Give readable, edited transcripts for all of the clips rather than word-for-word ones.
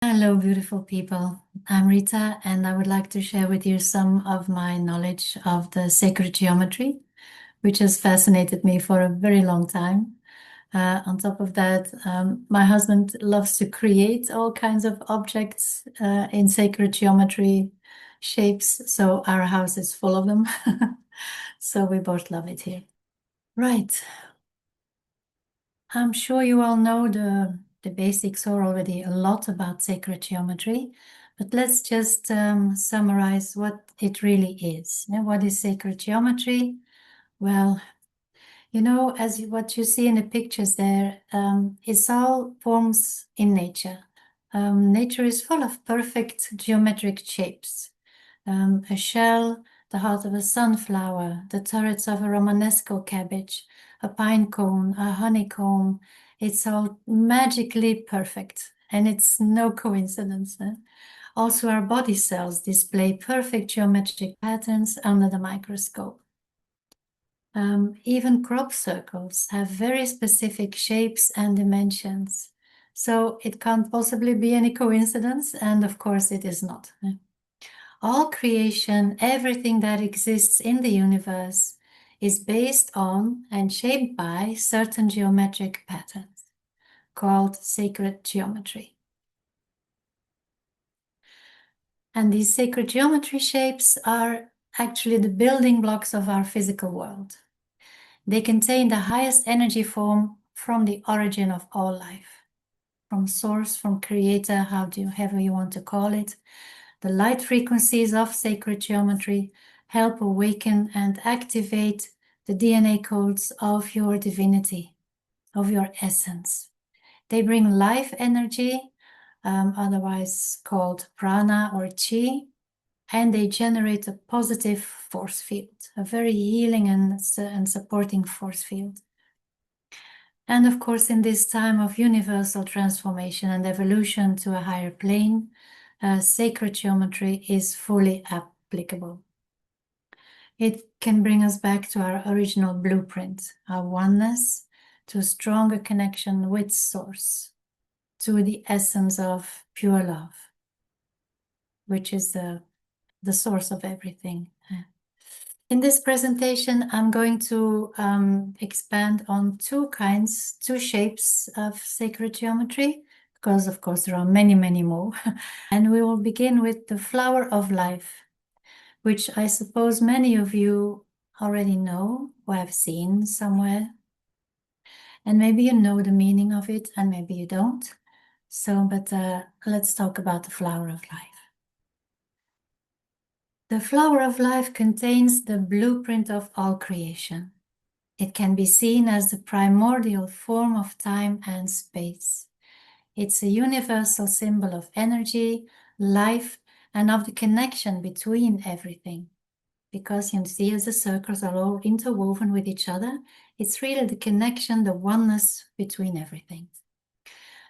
Hello, beautiful people. I'm Rita, and I would like to share with you some of my knowledge of the sacred geometry, which has fascinated me for a very long time. On top of that, my husband loves to create all kinds of objects in sacred geometry shapes, so our house is full of them. So we both love it here. Right. I'm sure you all know the basics or already a lot about sacred geometry, but let's just summarize what it really is. Now, what is sacred geometry? Well, what you see in the pictures there, it's all forms in nature. Nature is full of perfect geometric shapes. A shell, the heart of a sunflower, the turrets of a Romanesco cabbage, a pine cone, a honeycomb. It's all magically perfect, and it's no coincidence. Also, our body cells display perfect geometric patterns under the microscope. Even crop circles have very specific shapes and dimensions. So it can't possibly be any coincidence, and of course it is not. All creation, everything that exists in the universe, is based on and shaped by certain geometric patterns called sacred geometry. And these sacred geometry shapes are actually the building blocks of our physical world. They contain the highest energy form from the origin of all life, from source, from creator, however you want to call it. The light frequencies of sacred geometry help awaken and activate the DNA codes of your divinity, of your essence. They bring life energy, otherwise called prana or chi, and they generate a positive force field, a very healing and supporting force field. And of course, in this time of universal transformation and evolution to a higher plane, sacred geometry is fully applicable. It can bring us back to our original blueprint, our oneness, to a stronger connection with Source, to the essence of pure love, which is the source of everything. In this presentation, I'm going to expand on two shapes of sacred geometry, because of course there are many, many more. And we will begin with the flower of life, which I suppose many of you already know or have seen somewhere. And maybe you know the meaning of it and maybe you don't. But let's talk about the flower of life. The flower of life contains the blueprint of all creation. It can be seen as the primordial form of time and space. It's a universal symbol of energy, life, and of the connection between everything. Because you see, as the circles are all interwoven with each other, it's really the connection, the oneness between everything.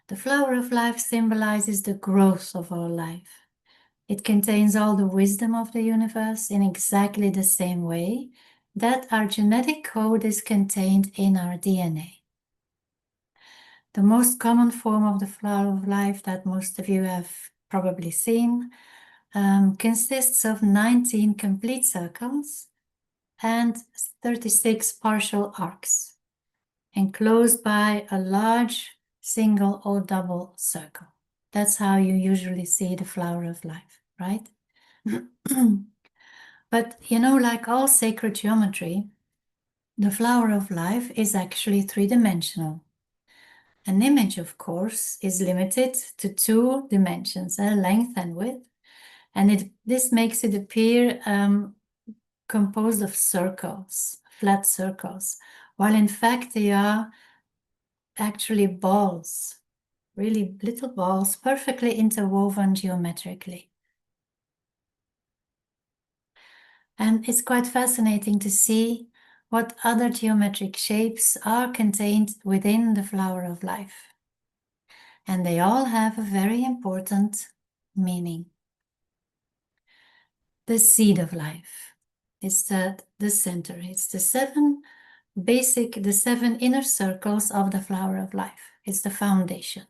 The flower of life symbolizes the growth of our life. It contains all the wisdom of the universe in exactly the same way that our genetic code is contained in our DNA. The most common form of the flower of life that most of you have probably seen consists of 19 complete circles and 36 partial arcs, enclosed by a large single or double circle. That's how you usually see the flower of life, right? But like all sacred geometry, the flower of life is actually three-dimensional. An image, of course, is limited to two dimensions, length and width, and this makes it appear composed of circles, flat circles, while in fact they are actually balls, really little balls, perfectly interwoven geometrically. And it's quite fascinating to see what other geometric shapes are contained within the flower of life. And they all have a very important meaning. The seed of life is the center. It's the seven inner circles of the flower of life. It's the foundation.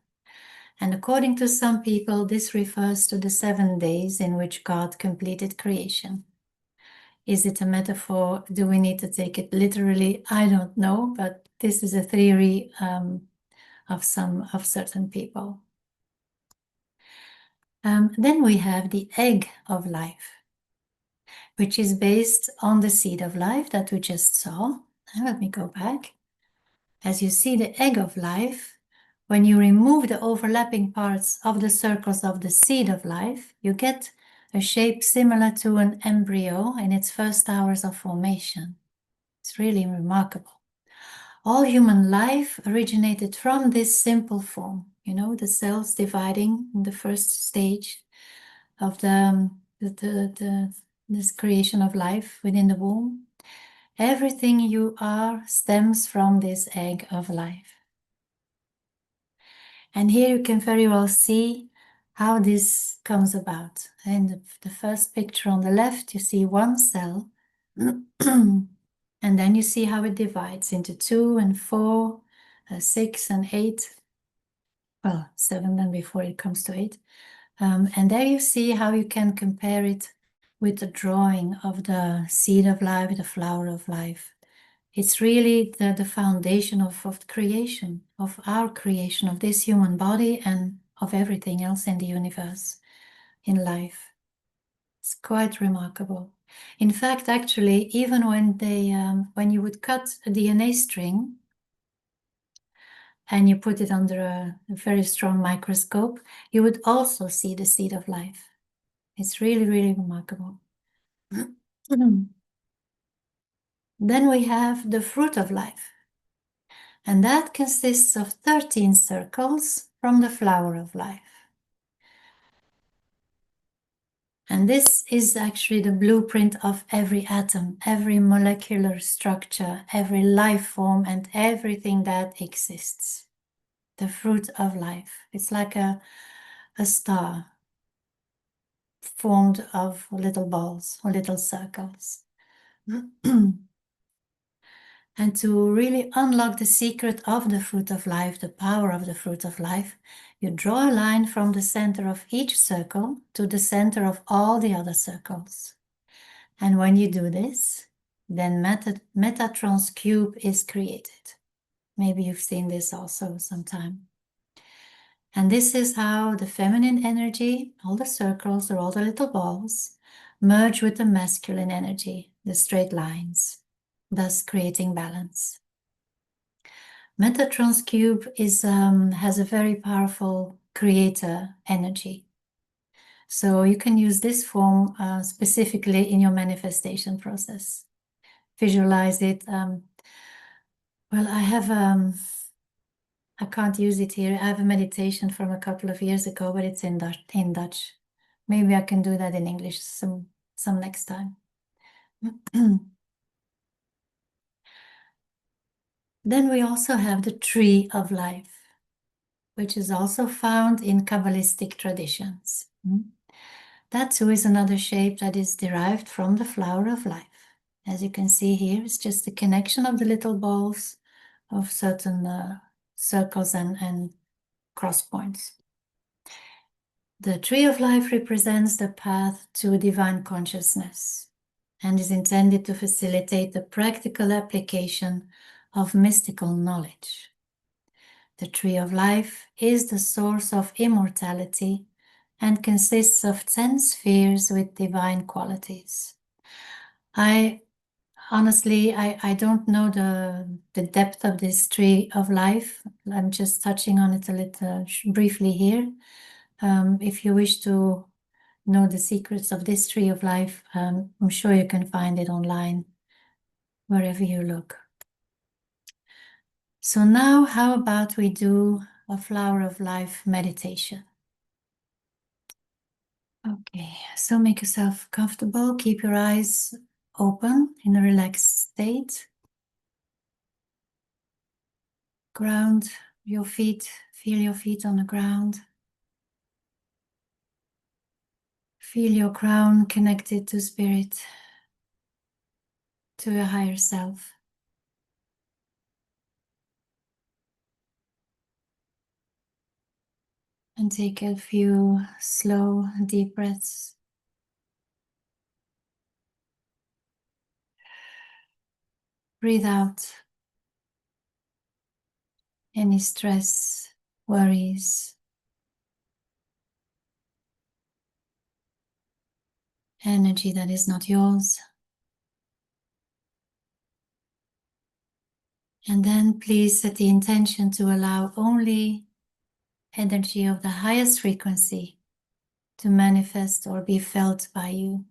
And according to some people, this refers to the 7 days in which God completed creation. Is it a metaphor? Do we need to take it literally? I don't know, but this is a theory of certain people. Then we have the egg of life, which is based on the seed of life that we just saw. Let me go back. As you see, the egg of life, when you remove the overlapping parts of the circles of the seed of life, you get a shape similar to an embryo in its first hours of formation. It's really remarkable. All human life originated from this simple form, you know, the cells dividing in the first stage of this creation of life within the womb. Everything you are stems from this egg of life. And here you can very well see how this comes about. In the first picture on the left, you see one cell, and then you see how it divides into 2 and 4, 6 and 8. Well, 7 then before it comes to 8. And there you see how you can compare it with the drawing of the seed of life, the flower of life. It's really the foundation of creation, of our creation, of this human body and of everything else in the universe, in life. It's quite remarkable. In fact, actually, even when you would cut a DNA string and you put it under a very strong microscope, you would also see the seed of life. It's really, really remarkable. Then we have the fruit of life. And that consists of 13 circles from the flower of life. And this is actually the blueprint of every atom, every molecular structure, every life form, and everything that exists. The fruit of life. It's like a star formed of little balls or little circles. And to really unlock the secret of the fruit of life, the power of the fruit of life, you draw a line from the center of each circle to the center of all the other circles. And when you do this, then Metatron's cube is created. Maybe you've seen this also sometime. And this is how the feminine energy, all the circles or all the little balls, merge with the masculine energy, the straight lines, thus creating balance. Metatron's cube has a very powerful creator energy. So you can use this form specifically in your manifestation process. Visualize it. Well, I can't use it here. I have a meditation from a couple of years ago, but it's in Dutch. Maybe I can do that in English some next time. Then we also have the tree of life, which is also found in Kabbalistic traditions. That too is another shape that is derived from the flower of life. As you can see here, it's just the connection of the little balls of certain circles and cross points. The tree of life represents the path to divine consciousness and is intended to facilitate the practical application of mystical knowledge. The tree of life is the source of immortality and consists of 10 spheres with divine qualities. Honestly, I don't know the depth of this tree of life. I'm just touching on it a little briefly here. If you wish to know the secrets of this tree of life, I'm sure you can find it online, wherever you look. So now, how about we do a flower of life meditation? Okay, so make yourself comfortable. Keep your eyes open in a relaxed state. Ground your feet, feel your feet on the ground. Feel your crown connected to spirit, to your higher self. And take a few slow, deep breaths. Breathe out any stress, worries, energy that is not yours. And then please set the intention to allow only energy of the highest frequency to manifest or be felt by you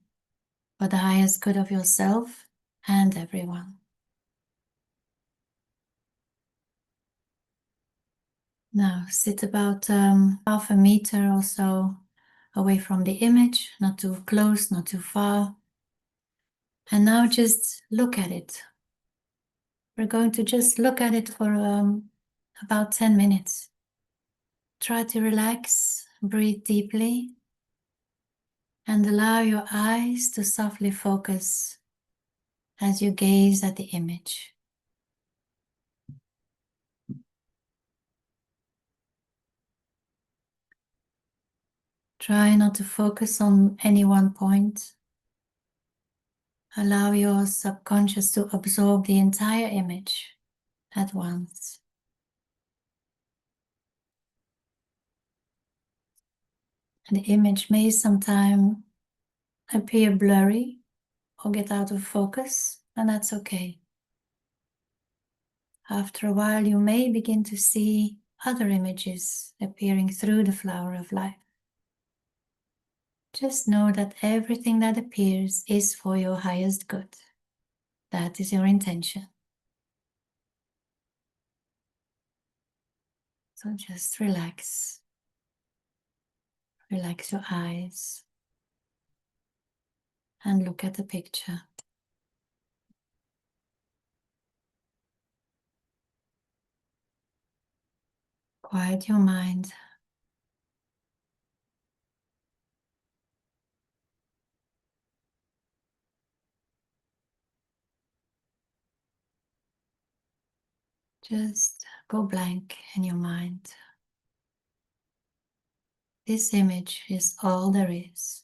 for the highest good of yourself and everyone. Now sit about half a meter or so away from the image, not too close, not too far. And now just look at it. We're going to just look at it for about 10 minutes. Try to relax, breathe deeply, and allow your eyes to softly focus as you gaze at the image. Try not to focus on any one point. Allow your subconscious to absorb the entire image at once. And the image may sometimes appear blurry or get out of focus, and that's okay. After a while, you may begin to see other images appearing through the flower of life. Just know that everything that appears is for your highest good. That is your intention. So just relax. Relax your eyes and look at the picture. Quiet your mind. Just go blank in your mind. This image is all there is.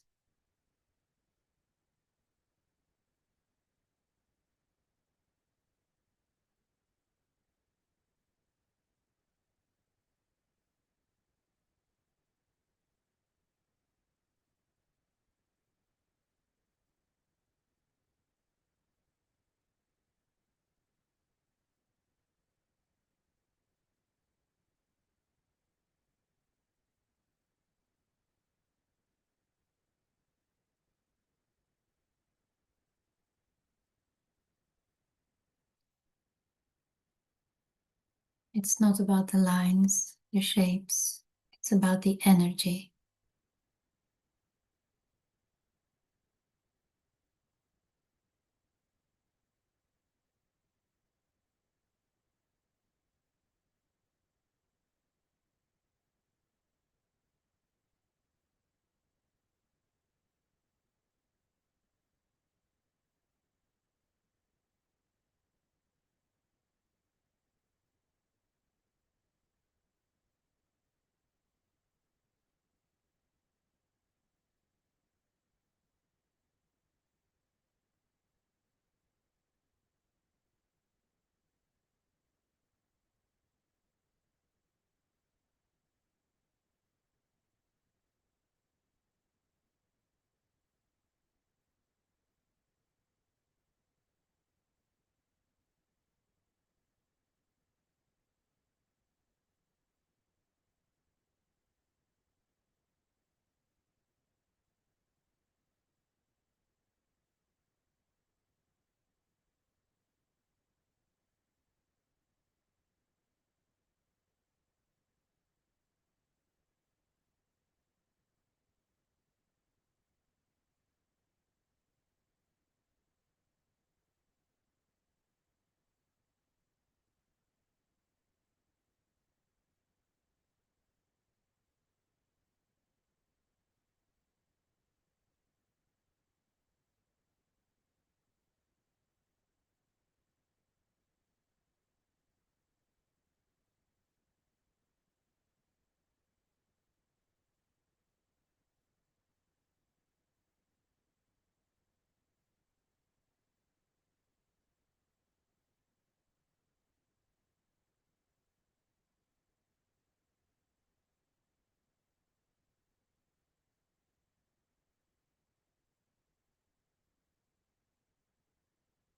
It's not about the lines, the shapes. It's about the energy.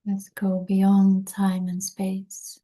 Let's go beyond time and space.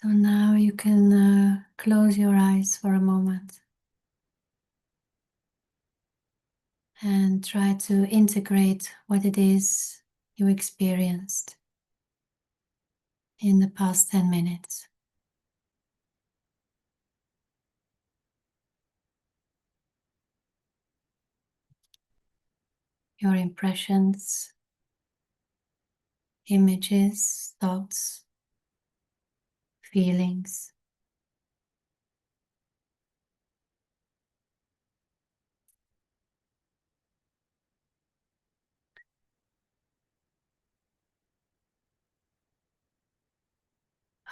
So now you can close your eyes for a moment and try to integrate what it is you experienced in the past 10 minutes. Your impressions, images, thoughts, feelings.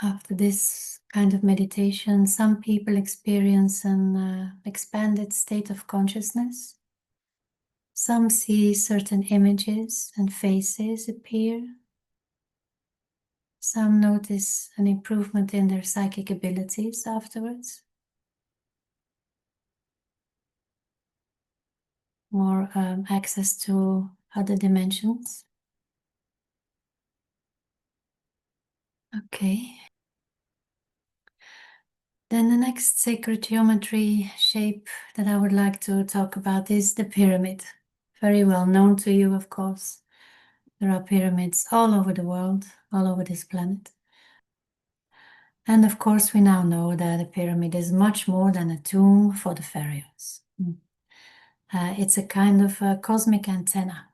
After this kind of meditation, some people experience an expanded state of consciousness. Some see certain images and faces appear. Some notice an improvement in their psychic abilities afterwards. More access to other dimensions. Okay. Then the next sacred geometry shape that I would like to talk about is the pyramid. Very well known to you, of course. There are pyramids all over the world, all over this planet. And of course, we now know that a pyramid is much more than a tomb for the pharaohs. It's a kind of a cosmic antenna,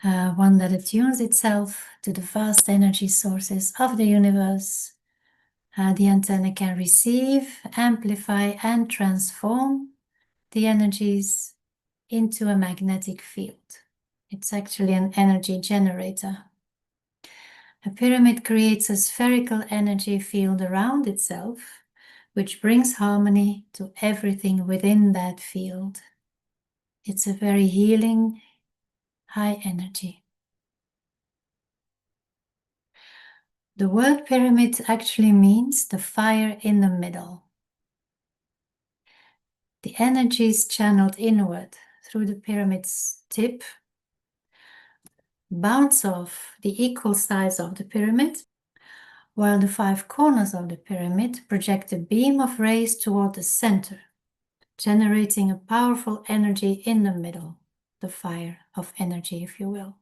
one that attunes itself to the vast energy sources of the universe. The antenna can receive, amplify, and transform the energies into a magnetic field. It's actually an energy generator. A pyramid creates a spherical energy field around itself, which brings harmony to everything within that field. It's a very healing, high energy. The word pyramid actually means the fire in the middle. The energies channeled inward through the pyramid's tip bounce off the equal sides of the pyramid, while the 5 corners of the pyramid project a beam of rays toward the center, generating a powerful energy in the middle, the fire of energy, if you will.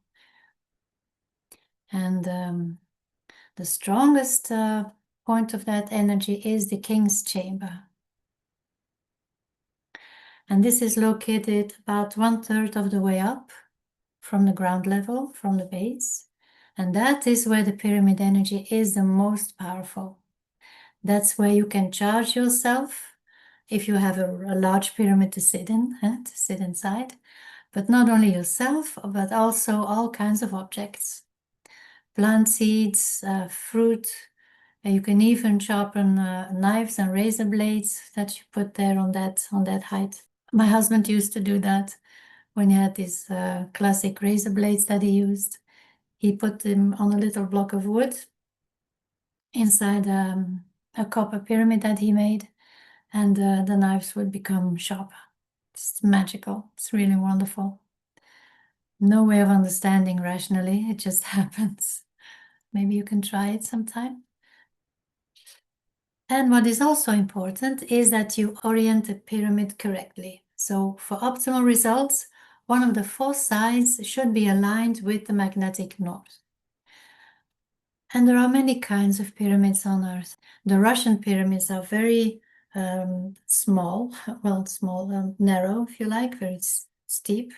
And the strongest point of that energy is the king's chamber. And this is located about 1/3 of the way up from the ground level, from the base. And that is where the pyramid energy is the most powerful. That's where you can charge yourself if you have a large pyramid to sit in, to sit inside. But not only yourself, but also all kinds of objects. Plant seeds, fruit. You can even sharpen knives and razor blades that you put there on that height. My husband used to do that when he had these classic razor blades that he used. He put them on a little block of wood inside a copper pyramid that he made, and the knives would become sharper. It's magical. It's really wonderful. No way of understanding rationally. It just happens. Maybe you can try it sometime. And what is also important is that you orient the pyramid correctly. So for optimal results, one of the 4 sides should be aligned with the magnetic north. And there are many kinds of pyramids on Earth. The Russian pyramids are very small, narrow, if you like, very steep.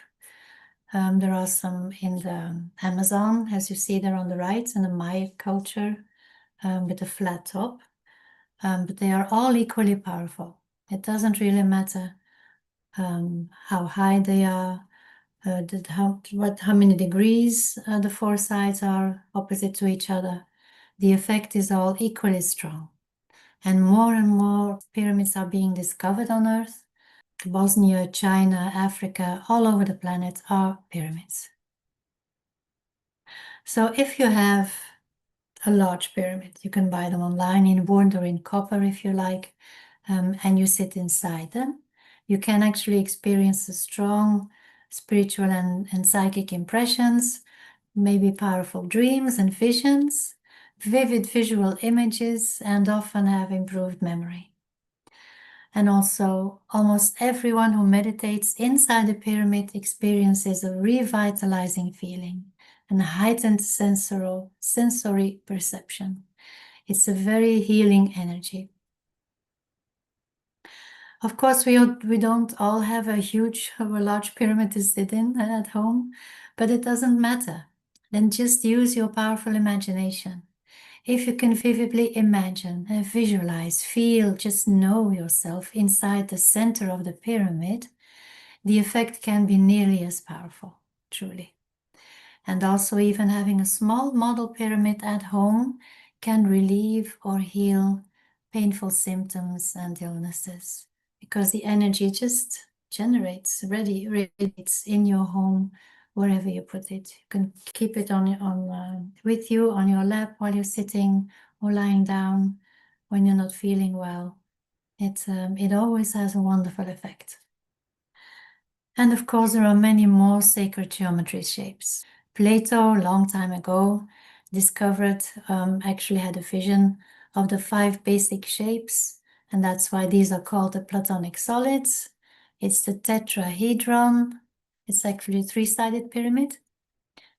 There are some in the Amazon, as you see there on the right, in the Maya culture, with a flat top. But they are all equally powerful. It doesn't really matter how high they are, how many degrees the 4 sides are opposite to each other. The effect is all equally strong. And more pyramids are being discovered on Earth. Bosnia, China, Africa, all over the planet are pyramids. So if you have a large pyramid, you can buy them online in wood or in copper if you like, and you sit inside them, you can actually experience the strong spiritual and psychic impressions, maybe powerful dreams and visions vivid visual images and often have improved memory. And also, almost everyone who meditates inside the pyramid experiences a revitalizing feeling and heightened sensory perception. It's a very healing energy. Of course, we don't all have a large pyramid to sit in at home, but it doesn't matter. Then just use your powerful imagination. If you can vividly imagine, visualize, feel, just know yourself inside the center of the pyramid, the effect can be nearly as powerful, truly. And also even having a small model pyramid at home can relieve or heal painful symptoms and illnesses, because the energy just radiates in your home wherever you put it. You can keep it with you on your lap while you're sitting or lying down when you're not feeling well. It always has a wonderful effect. And of course, there are many more sacred geometry shapes. Plato, a long time ago, actually had a vision of the 5 basic shapes, and that's why these are called the Platonic solids. It's the tetrahedron. It's actually a 3-sided pyramid.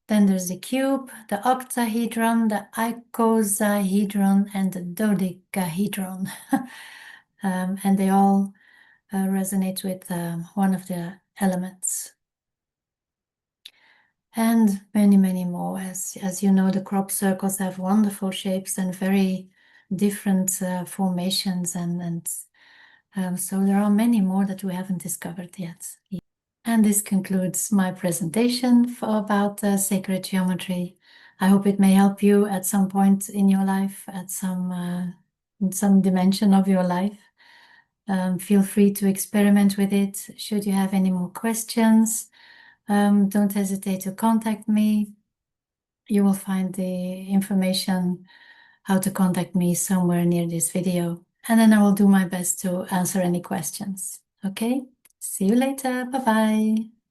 Then there's the cube, the octahedron, the icosahedron, and the dodecahedron. And they all resonate with one of the elements. And many, many more. As you know, the crop circles have wonderful shapes and very different formations, and so there are many more that we haven't discovered yet. And this concludes my presentation about sacred geometry. I hope it may help you at some point in your life, in some dimension of your life. Feel free to experiment with it. Should you have any more questions, don't hesitate to contact me. You will find the information how to contact me somewhere near this video, and then I will do my best to answer any questions. Okay, see you later. Bye bye.